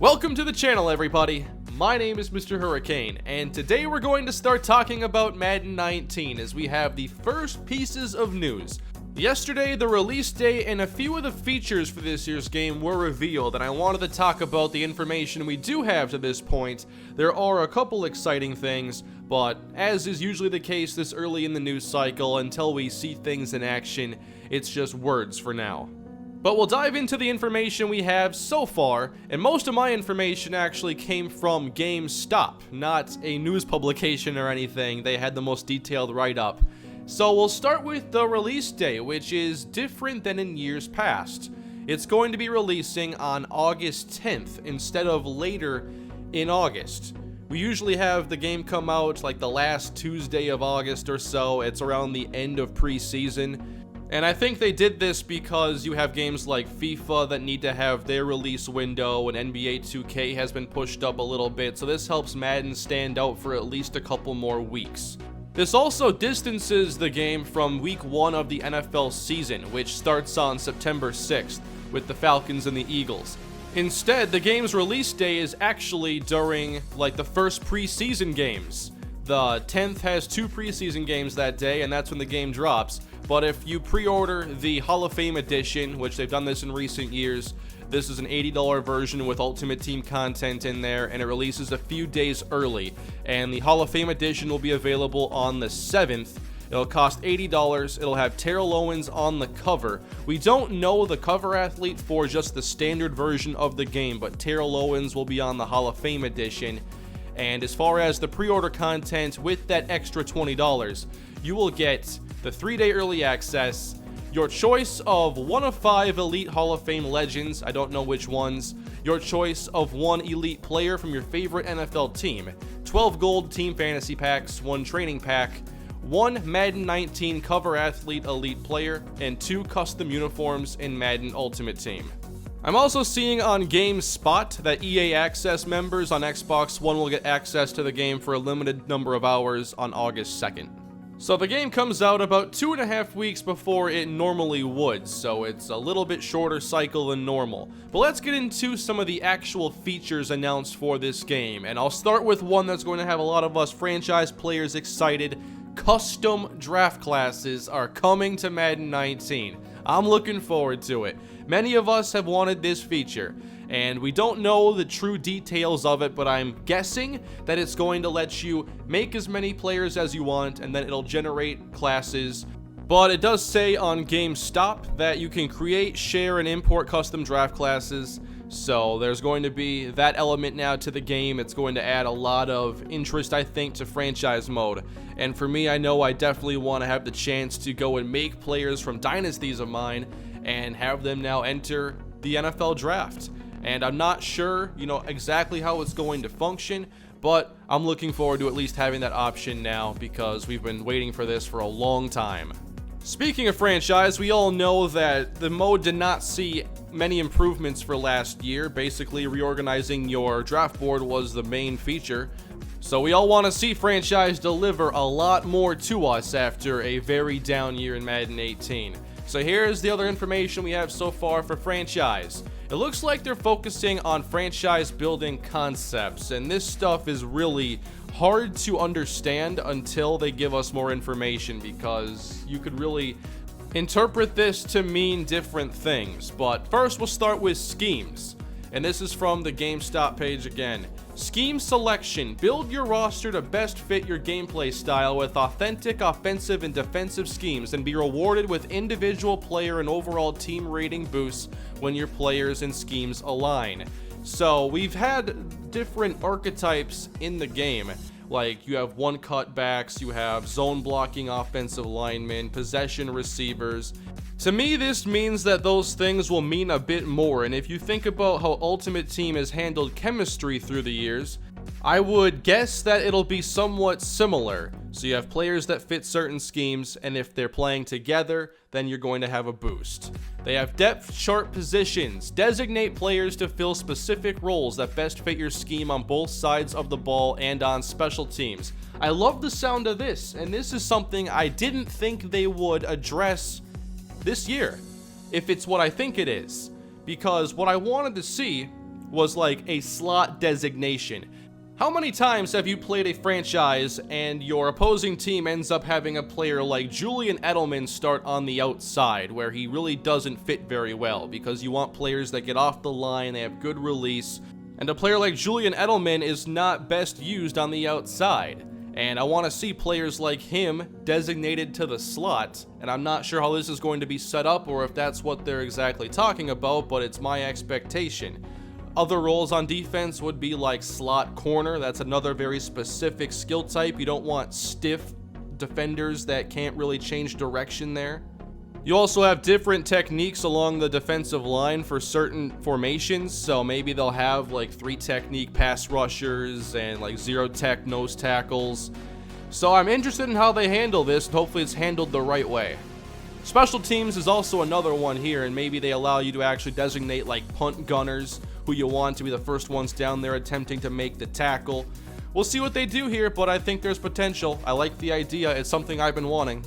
Welcome to the channel, everybody. My name is MrHurriicane, and today we're going to start talking about Madden 19 as we have the first pieces of news. Yesterday, the release date and a few of the features for this year's game were revealed, and I wanted to talk about the information we do have to this point. There are a couple exciting things, but as is usually the case this early in the news cycle, until we see things in action, it's just words for now. But we'll dive into the information we have so far, and most of my information actually came from GameStop, not a news publication or anything. They had the most detailed write-up. So we'll start with the release date, which is different than in years past. It's going to be releasing on August 10th instead of later in August. We usually have the game come out like the last Tuesday of August or so. It's around the end of preseason. And I think they did this because you have games like FIFA that need to have their release window, and NBA 2K has been pushed up a little bit, so this helps Madden stand out for at least a couple more weeks. This also distances the game from week 1 of the NFL season, which starts on September 6th with the Falcons and the Eagles. Instead, the game's release day is actually during like the first preseason games. The 10th has 2 preseason games that day, and that's when the game drops. But if you pre-order the Hall of Fame edition, which they've done this in recent years, this is an $80 version with Ultimate Team content in there, and it releases a few days early. And the Hall of Fame edition will be available on the 7th. It'll cost $80. It'll have Terrell Owens on the cover. We don't know the cover athlete for just the standard version of the game, but Terrell Owens will be on the Hall of Fame edition. And as far as the pre-order content with that extra $20, you will get the 3-day early access, your choice of 1 of 5 Elite Hall of Fame legends, I don't know which ones, your choice of 1 elite player from your favorite NFL team, 12 gold team fantasy packs, 1 training pack, 1 Madden 19 cover athlete elite player, and 2 custom uniforms in Madden Ultimate Team. I'm also seeing on GameSpot that EA Access members on Xbox One will get access to the game for a limited number of hours on August 2nd. So the game comes out about 2.5 weeks before it normally would, so it's a little bit shorter cycle than normal. But let's get into some of the actual features announced for this game, and I'll start with one that's going to have a lot of us franchise players excited. Custom draft classes are coming to Madden 19. I'm looking forward to it. Many of us have wanted this feature, and we don't know the true details of it, but I'm guessing that it's going to let you make as many players as you want, and then it'll generate classes. But it does say on GameStop that you can create, share, and import custom draft classes. So there's going to be that element now to the game. It's going to add a lot of interest, I think, to franchise mode. And for me, I know I definitely want to have the chance to go and make players from dynasties of mine and have them now enter the NFL draft. And I'm not sure, exactly how it's going to function, but I'm looking forward to at least having that option now because we've been waiting for this for a long time. Speaking of franchise, we all know that the mode did not see many improvements for last year. Basically, reorganizing your draft board was the main feature. So we all want to see franchise deliver a lot more to us after a very down year in Madden 18. So here's the other information we have so far for franchise. It looks like they're focusing on franchise building concepts, and this stuff is really hard to understand until they give us more information, because you could really interpret this to mean different things. But first, we'll start with schemes, and this is from the GameStop page again. Scheme selection. Build your roster to best fit your gameplay style with authentic offensive and defensive schemes, and be rewarded with individual player and overall team rating boosts when your players and schemes align. So we've had different archetypes in the game. Like, you have one cutbacks, you have zone blocking offensive linemen, possession receivers. To me, this means that those things will mean a bit more, and if you think about how Ultimate Team has handled chemistry through the years, I would guess that it'll be somewhat similar. So you have players that fit certain schemes, and if they're playing together, then you're going to have a boost. They have depth chart positions. Designate players to fill specific roles that best fit your scheme on both sides of the ball and on special teams. I love the sound of this, and this is something I didn't think they would address this year, if it's what I think it is. Because what I wanted to see was like a slot designation. How many times have you played a franchise and your opposing team ends up having a player like Julian Edelman start on the outside, where he really doesn't fit very well, because you want players that get off the line, they have good release, and a player like Julian Edelman is not best used on the outside. And I want to see players like him designated to the slot, and I'm not sure how this is going to be set up or if that's what they're exactly talking about, but it's my expectation. Other roles on defense would be like slot corner. That's another very specific skill type. You don't want stiff defenders that can't really change direction there. You also have different techniques along the defensive line for certain formations, so maybe they'll have like 3-technique pass rushers and like 0-tech nose tackles. So I'm interested in how they handle this, and hopefully it's handled the right way. Special teams is also another one here, and maybe they allow you to actually designate like punt gunners, who you want to be the first ones down there attempting to make the tackle. We'll see what they do here, but I think there's potential. I like the idea. It's something I've been wanting.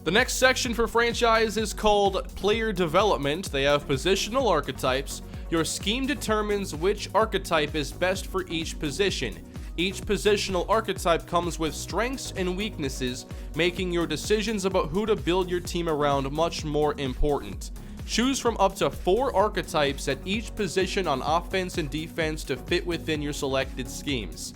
The next section for franchise is called Player Development. They have positional archetypes. Your scheme determines which archetype is best for each position. Each positional archetype comes with strengths and weaknesses, making your decisions about who to build your team around much more important. Choose from up to 4 archetypes at each position on offense and defense to fit within your selected schemes.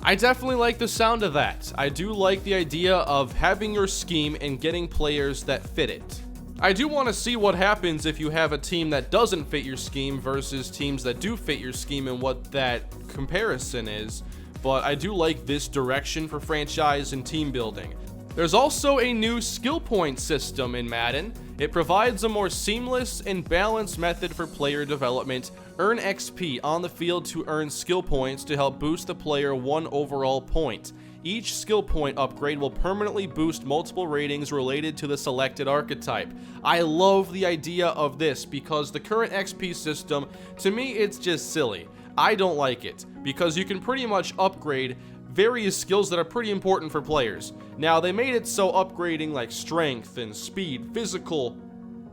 I definitely like the sound of that. I do like the idea of having your scheme and getting players that fit it. I do want to see what happens if you have a team that doesn't fit your scheme versus teams that do fit your scheme and what that comparison is, but I do like this direction for franchise and team building. There's also a new skill point system in Madden. It provides a more seamless and balanced method for player development. Earn XP on the field to earn skill points to help boost the player 1 overall point. Each skill point upgrade will permanently boost multiple ratings related to the selected archetype. I love the idea of this because the current XP system, to me, it's just silly. I don't like it because you can pretty much upgrade various skills that are pretty important for players. Now, they made it so upgrading like strength and speed, physical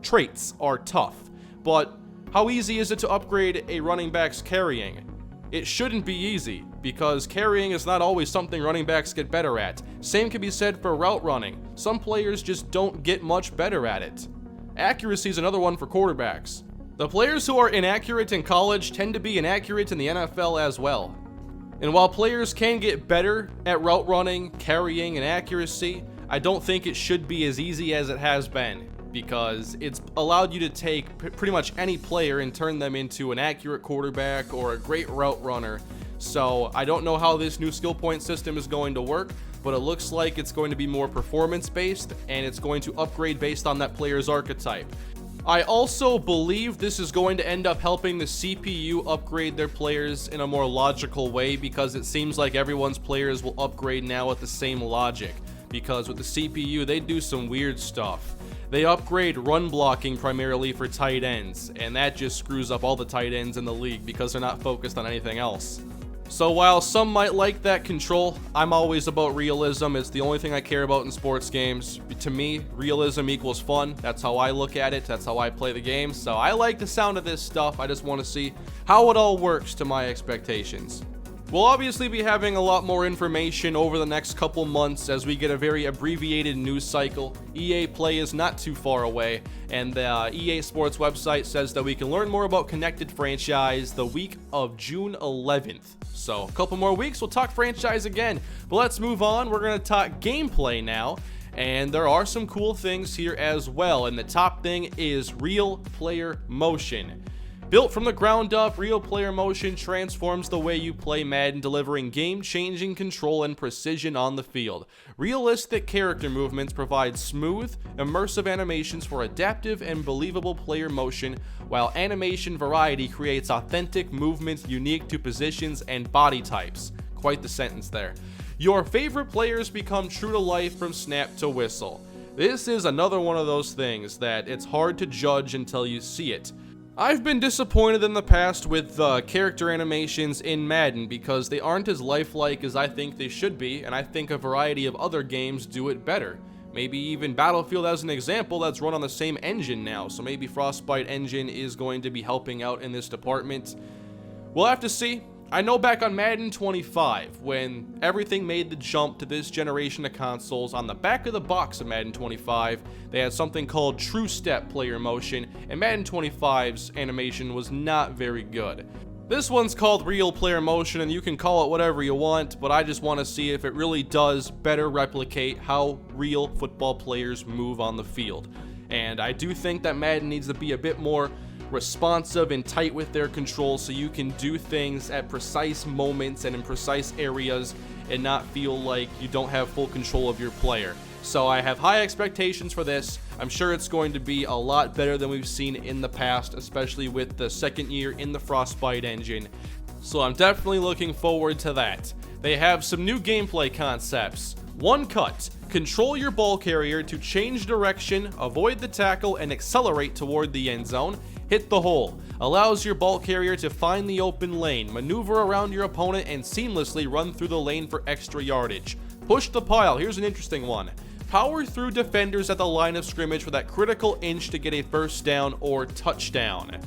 traits are tough, but how easy is it to upgrade a running back's carrying? It shouldn't be easy, because carrying is not always something running backs get better at. Same can be said for route running. Some players just don't get much better at it. Accuracy is another one for quarterbacks. The players who are inaccurate in college tend to be inaccurate in the NFL as well. And while players can get better at route running, carrying, and accuracy, I don't think it should be as easy as it has been, because it's allowed you to take pretty much any player and turn them into an accurate quarterback or a great route runner. So I don't know how this new skill point system is going to work, but it looks like it's going to be more performance based, and it's going to upgrade based on that player's archetype. I also believe this is going to end up helping the CPU upgrade their players in a more logical way, because it seems like everyone's players will upgrade now with the same logic, because with the CPU they do some weird stuff. They upgrade run blocking primarily for tight ends, and that just screws up all the tight ends in the league because they're not focused on anything else. So while some might like that control, I'm always about realism. It's the only thing I care about in sports games. To me, realism equals fun. That's how I look at it. That's how I play the game. So I like the sound of this stuff. I just want to see how it all works to my expectations. We'll obviously be having a lot more information over the next couple months as we get a very abbreviated news cycle. EA Play is not too far away, and the EA Sports website says that we can learn more about Connected Franchise the week of June 11th. So a couple more weeks, we'll talk franchise again. But let's move on. We're going to talk gameplay now, and there are some cool things here as well. And the top thing is real player motion. Built from the ground up, Real Player Motion transforms the way you play Madden, delivering game-changing control and precision on the field. Realistic character movements provide smooth, immersive animations for adaptive and believable player motion, while animation variety creates authentic movements unique to positions and body types. Quite the sentence there. Your favorite players become true to life from snap to whistle. This is another one of those things that it's hard to judge until you see it. I've been disappointed in the past with character animations in Madden because they aren't as lifelike as I think they should be, and I think a variety of other games do it better. Maybe even Battlefield as an example, that's run on the same engine now, so maybe Frostbite engine is going to be helping out in this department. We'll have to see. I know back on Madden 25, when everything made the jump to this generation of consoles, on the back of the box of Madden 25, they had something called True Step player motion, and Madden 25's animation was not very good. This one's called Real Player Motion, and you can call it whatever you want, but I just want to see if it really does better replicate how real football players move on the field. And I do think that Madden needs to be a bit more responsive and tight with their controls so you can do things at precise moments and in precise areas and not feel like you don't have full control of your player. So I have high expectations for this. I'm sure it's going to be a lot better than we've seen in the past, especially with the second year in the Frostbite engine. So I'm definitely looking forward to that. They have some new gameplay concepts. One cut. Control your ball carrier to change direction, avoid the tackle, and accelerate toward the end zone. Hit the hole. Allows your ball carrier to find the open lane, maneuver around your opponent, and seamlessly run through the lane for extra yardage. Push the pile. Here's an interesting one. Power through defenders at the line of scrimmage for that critical inch to get a first down or touchdown.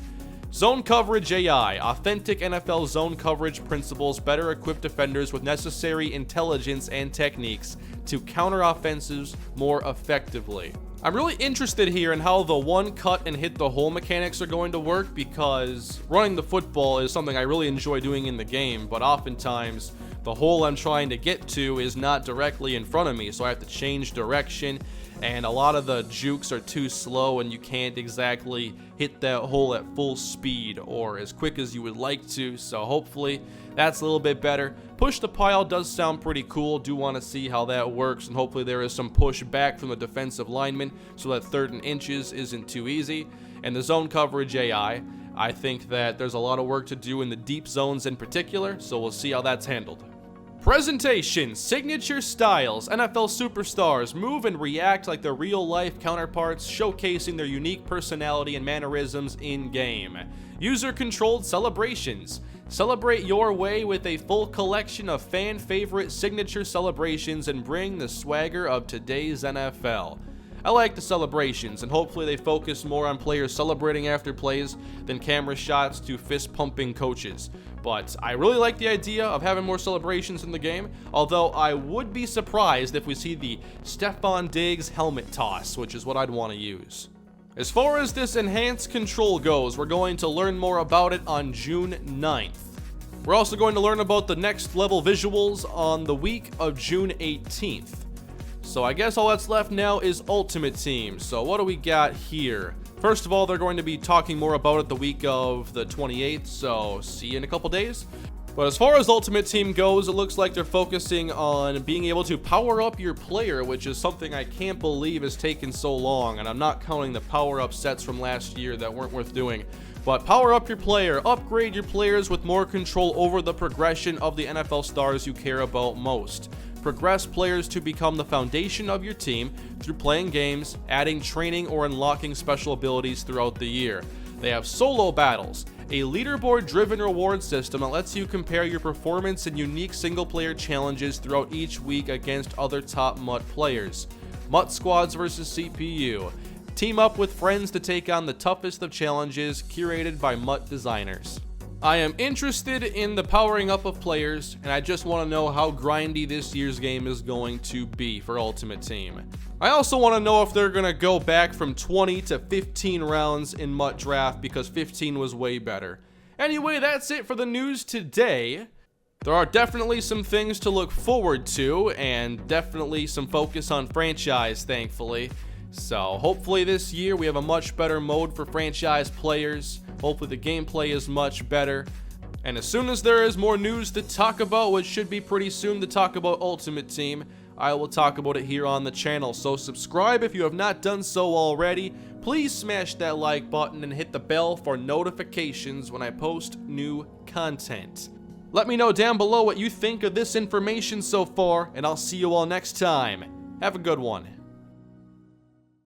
Zone Coverage AI. Authentic NFL zone coverage principles better equip defenders with necessary intelligence and techniques to counter offenses more effectively. I'm really interested here in how the one cut and hit the hole mechanics are going to work, because running the football is something I really enjoy doing in the game, but oftentimes the hole I'm trying to get to is not directly in front of me, so I have to change direction, and a lot of the jukes are too slow and you can't exactly hit that hole at full speed or as quick as you would like to, so hopefully that's a little bit better. Push the pile does sound pretty cool. Do want to see how that works, and hopefully there is some push back from the defensive lineman so that 3rd and inches isn't too easy. And the Zone Coverage AI, I think that there's a lot of work to do in the deep zones in particular, so we'll see how that's handled. Presentation, signature styles. NFL superstars move and react like their real-life counterparts, showcasing their unique personality and mannerisms in-game. User-controlled celebrations. Celebrate your way with a full collection of fan-favorite signature celebrations and bring the swagger of today's NFL. I like the celebrations, and hopefully they focus more on players celebrating after plays than camera shots to fist-pumping coaches. But I really like the idea of having more celebrations in the game, although I would be surprised if we see the Stephon Diggs helmet toss, which is what I'd want to use. As far as this enhanced control goes, we're going to learn more about it on June 9th. We're also going to learn about the next level visuals on the week of June 18th. So I guess all that's left now is Ultimate Team. So what do we got here? First of all, they're going to be talking more about it the week of the 28th, so see you in a couple days. But as far as Ultimate Team goes, it looks like they're focusing on being able to power up your player, which is something I can't believe has taken so long, and I'm not counting the power-up sets from last year that weren't worth doing. But power up your player, upgrade your players with more control over the progression of the NFL stars you care about most. Progress players to become the foundation of your team through playing games, adding training, or unlocking special abilities throughout the year. They have solo battles, a leaderboard-driven reward system that lets you compare your performance in unique single-player challenges throughout each week against other top MUT players. MUT squads versus CPU. Team up with friends to take on the toughest of challenges, curated by MUT designers. I am interested in the powering up of players, and I just want to know how grindy this year's game is going to be for Ultimate Team. I also want to know if they're going to go back from 20 to 15 rounds in MUT Draft, because 15 was way better. Anyway, that's it for the news today. There are definitely some things to look forward to, and definitely some focus on franchise, thankfully. So hopefully this year we have a much better mode for franchise players. Hopefully the gameplay is much better. And as soon as there is more news to talk about, which should be pretty soon to talk about Ultimate Team, I will talk about it here on the channel. So subscribe if you have not done so already. Please smash that like button and hit the bell for notifications when I post new content. Let me know down below what you think of this information so far, and I'll see you all next time. Have a good one.